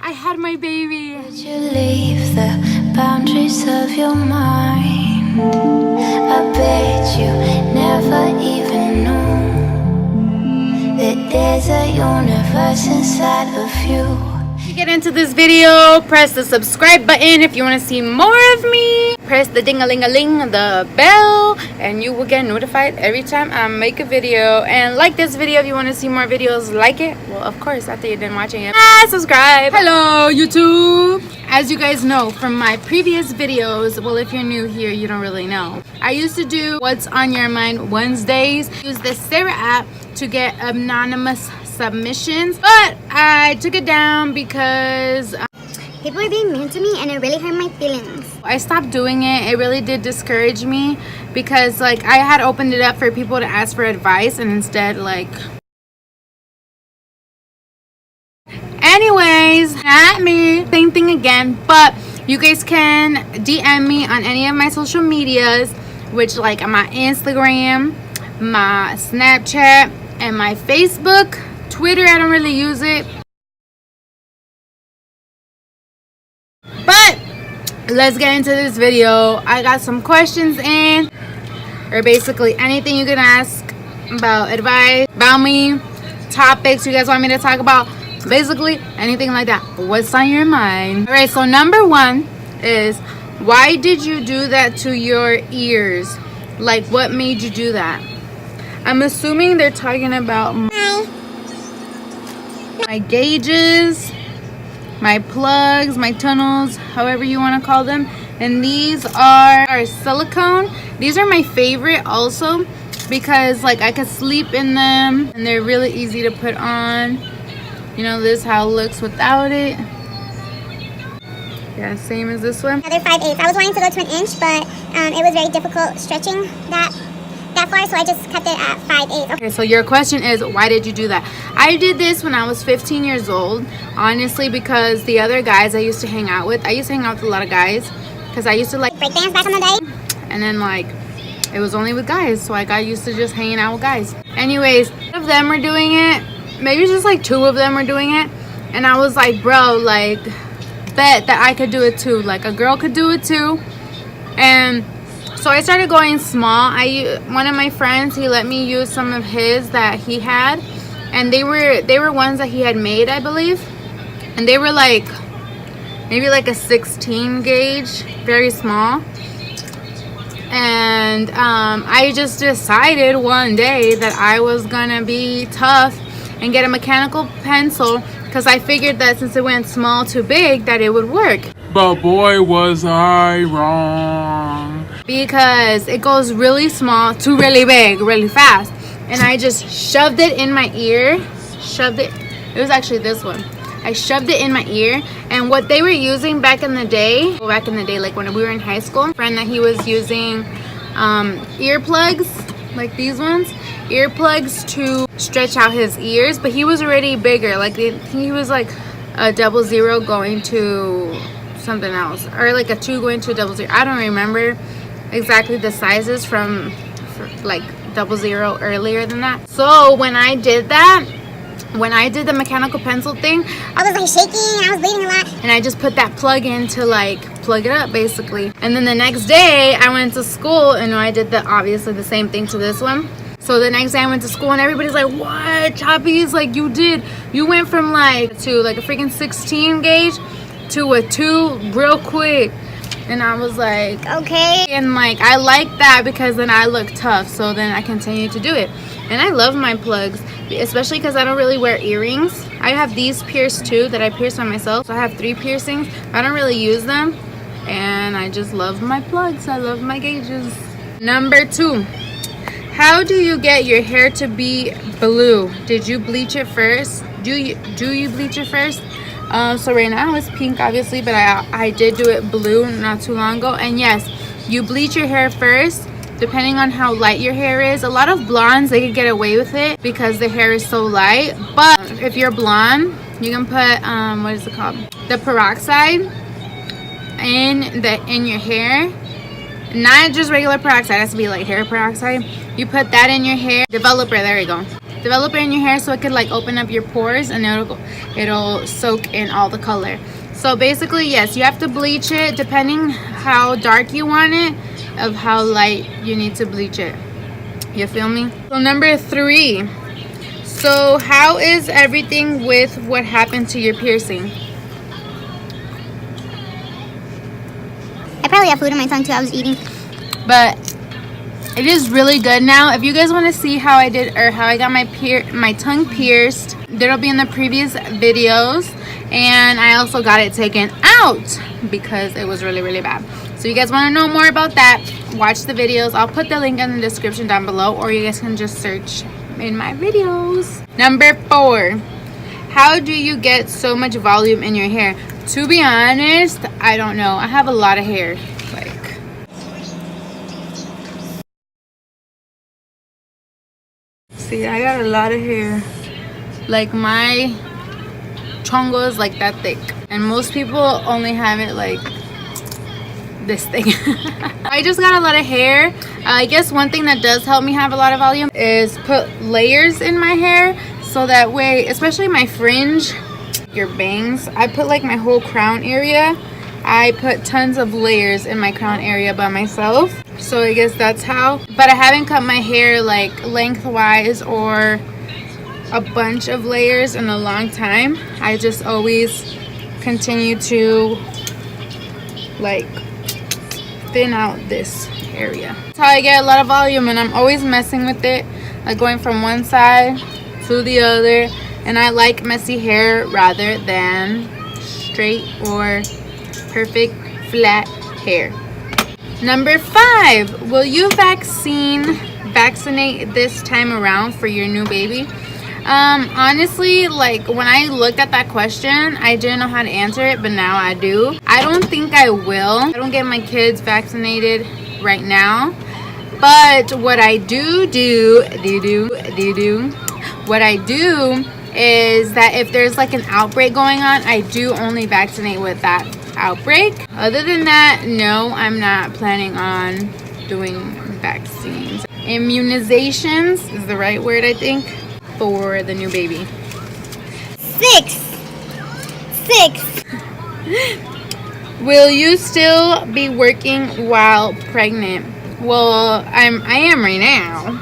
I had my baby. Did you leave the boundaries of your mind? I bet you never even knew that there's a universe inside of you. To get into this video, press the subscribe button if you want to see more of me. Press the ding-a-ling-a-ling, the bell, and you will get notified every time I make a video. And like this video if you want to see more videos like it. Well, of course, after you're done watching it, subscribe. Hello, YouTube. As you guys know from my previous videos, well, if you're new here, you don't really know. I used to do What's on Your Mind Wednesdays. Use the Sarah app to get anonymous submissions, but I took it down because people were being mean to me and it really hurt my feelings. I stopped doing it. It really did discourage me because like I had opened it up for people to ask for advice, and instead like anyways, not me, same thing again. But you guys can DM me on any of my social medias, which like my Instagram, my Snapchat, and my Facebook. Twitter, I don't really use it. But let's get into this video. I got some questions in, or basically anything you can ask about advice, about me, topics you guys want me to talk about, basically anything like that. What's on your mind? Alright, so number one is, why did you do that to your ears? Like, what made you do that? I'm assuming they're talking about my gauges, my plugs, my tunnels, however you want to call them. And these are silicone. These are my favorite also because like I could sleep in them and they're really easy to put on. You know, this is how it looks without it. Yeah, same as this one. They're 5/8. I was wanting to go to an inch, but it was very difficult stretching that far, so I just kept it at 5/8. Okay, so your question is, why did you do that? I did this when I was 15 years old, honestly, because the other guys I used to hang out with, I used to hang out with a lot of guys, because I used to like breakdance back in the day. And then like, it was only with guys, so I got used to just hanging out with guys. Anyways, one of them were doing it, maybe just like two of them were doing it, and I was like, bro, like, bet that I could do it too, like a girl could do it too. And so I started going small. One of my friends, he let me use some of his that he had, and they were ones that he had made, I believe, and they were like maybe like a 16 gauge, very small. And I just decided one day that I was gonna be tough and get a mechanical pencil, because I figured that since it went small to big that it would work. But boy, was I wrong. Because it goes really small to really big, really fast. And I just shoved it in my ear. It was actually this one. I shoved it in my ear. And what they were using back in the day, like when we were in high school, a friend that he was using earplugs, like these ones, earplugs to stretch out his ears. But he was already bigger. Like he was like a 00 going to something else, or like a 2 going to a 00. I don't remember exactly the sizes from like 00 earlier than that. So when I did that, when I did the mechanical pencil thing, I was like shaking, I was bleeding a lot, and I just put that plug in to like plug it up basically. And then the next day I went to school, and I did obviously the same thing to this one. So the next day I went to school, and everybody's like, what, Choppies, like you went from like to like a freaking 16 gauge to a 2 real quick. And I was like, okay. And like, I like that because then I look tough. So then I continue to do it. And I love my plugs, especially because I don't really wear earrings. I have these pierced too that I pierce on myself. So I have 3 piercings. I don't really use them. And I just love my plugs. I love my gauges. Number 2. How do you get your hair to be blue? Did you bleach it first? Do you bleach it first? So right now it's pink obviously, but I did do it blue not too long ago. And yes, you bleach your hair first depending on how light your hair is. A lot of blondes, they could get away with it because the hair is so light, but if you're blonde, you can put what is it called, the peroxide in your hair. Not just regular peroxide, it has to be like hair peroxide. You put that in your hair. Developer, there you go. developer in your hair so it could like open up your pores and it'll soak in all the color. So basically, yes, you have to bleach it depending how dark you want it, of how light you need to bleach it. You feel me? So number 3. So how is everything with what happened to your piercing? I probably have food in my tongue too. I was eating. But it is really good now. If you guys want to see how I did, or how I got my tongue pierced, that'll be in the previous videos. And I also got it taken out because it was really, really bad. So you guys want to know more about that, watch the videos. I'll put the link in the description down below, or you guys can just search in my videos. Number 4. How do you get so much volume in your hair? To be honest, I don't know. I have a lot of hair. Like, see, I got a lot of hair. Like, my chongo is like that thick, and most people only have it like this thing. I just got a lot of hair. I guess one thing that does help me have a lot of volume is put layers in my hair, so that way, especially my fringe, your bangs, I put like my whole crown area. I put tons of layers in my crown area by myself, so I guess that's how. But I haven't cut my hair like lengthwise or a bunch of layers in a long time. I just always continue to like thin out this area. That's how I get a lot of volume, and I'm always messing with it, like going from one side to the other. And I like messy hair rather than straight or perfect flat hair. Number 5, will you vaccinate this time around for your new baby? Honestly, like when I looked at that question, I didn't know how to answer it, but now I do. I don't think I will. I don't get my kids vaccinated right now, but what I do is that if there's like an outbreak going on, I do only vaccinate with that outbreak. Other than that, no, I'm not planning on doing vaccines. Immunizations is the right word, I think, for the new baby. 6. Will you still be working while pregnant? Well, I am right now.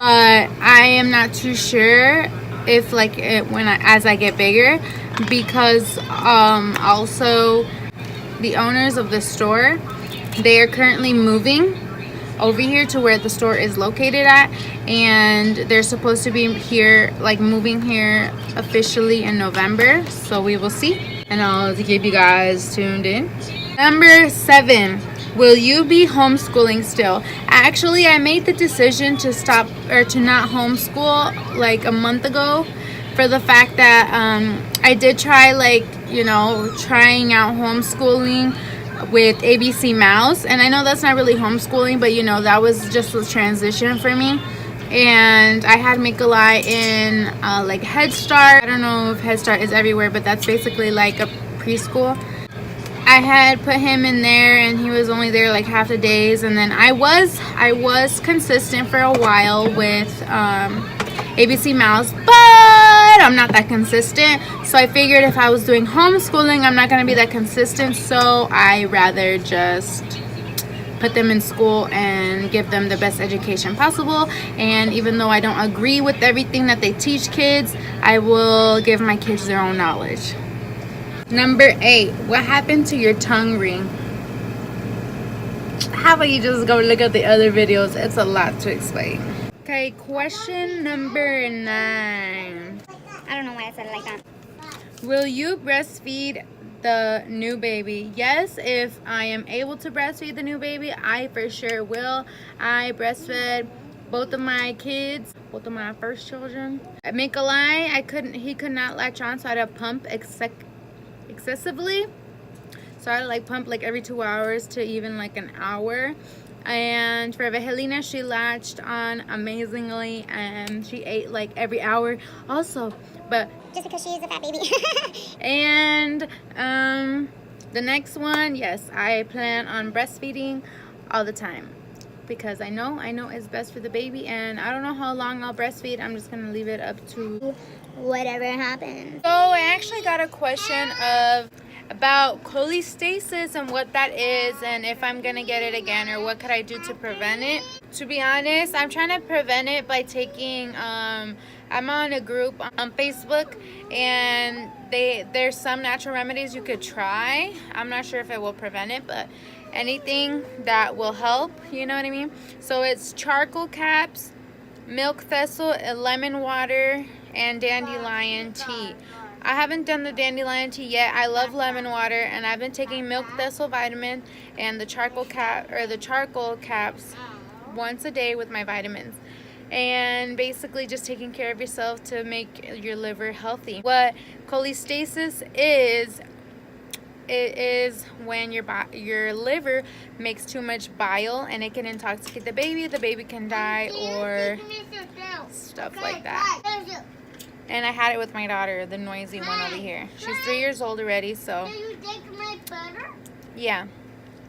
I am not too sure if like as I get bigger, because also the owners of the store, they are currently moving over here to where the store is located at, and they're supposed to be here, like moving here officially in November, so we will see, and I'll keep you guys tuned in. Number 7, will you be homeschooling still? Actually, I made the decision to stop, or to not homeschool like a month ago, for the fact that I did try, like, you know, trying out homeschooling with ABC Mouse, and I know that's not really homeschooling, but you know, that was just a transition for me. And I had Mikolai in like Head Start. I don't know if Head Start is everywhere, but that's basically like a preschool. I had put him in there, and he was only there like half the days, and then I was consistent for a while with ABC Mouse, but I'm not that consistent. So I figured if I was doing homeschooling, I'm not going to be that consistent, so I rather just put them in school and give them the best education possible. And even though I don't agree with everything that they teach kids, I will give my kids their own knowledge. Number 8, what happened to your tongue ring? How about you just go look at the other videos? It's a lot to explain. Okay, question number 9. I don't know why I said it like that. Will you breastfeed the new baby? Yes, if I am able to breastfeed the new baby, I for sure will. I breastfed both of my kids, both of my first children. At Mikolai, he could not latch on, so I had to pump excessively. So I had to like pump like every 2 hours to even like an hour. And for Evangelina, she latched on amazingly, and she ate like every hour also. But Just because she is a fat baby. and the next one, yes, I plan on breastfeeding all the time. because I know it's best for the baby, and I don't know how long I'll breastfeed. I'm just gonna leave it up to Whatever happens. So I actually got a question about cholestasis and what that is, and if I'm gonna get it again, or what could I do to prevent it. To be honest, I'm trying to prevent it by taking I'm on a group on Facebook, and there's some natural remedies you could try. I'm not sure if it will prevent it, but anything that will help, you know what I mean? So it's charcoal caps, milk thistle, lemon water, and dandelion tea. I haven't done the dandelion tea yet. I love lemon water, and I've been taking milk thistle vitamin and the charcoal caps once a day with my vitamins. And basically just taking care of yourself to make your liver healthy. What cholestasis is, it is when your liver makes too much bile, and it can intoxicate the baby can die, or stuff like that. And I had it with my daughter, the noisy one over here. She's 3 years old already, so yeah.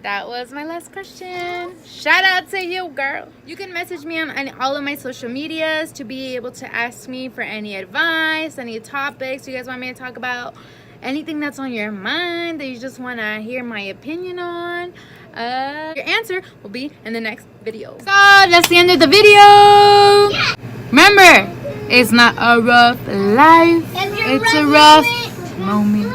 That was my last question. Shout out to you, girl. You can message me on all of my social medias to be able to ask me for any advice, any topics you guys want me to talk about, anything that's on your mind that you just want to hear my opinion on. Your answer will be in the next video. So that's the end of the video. Remember, it's not a rough life, it's a rough moment.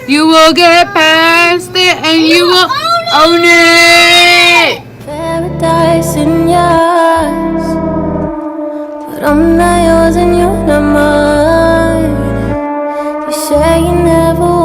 You will get past it, and you will own it. Paradise in yours, but I'm not yours and you're not mine. You say you never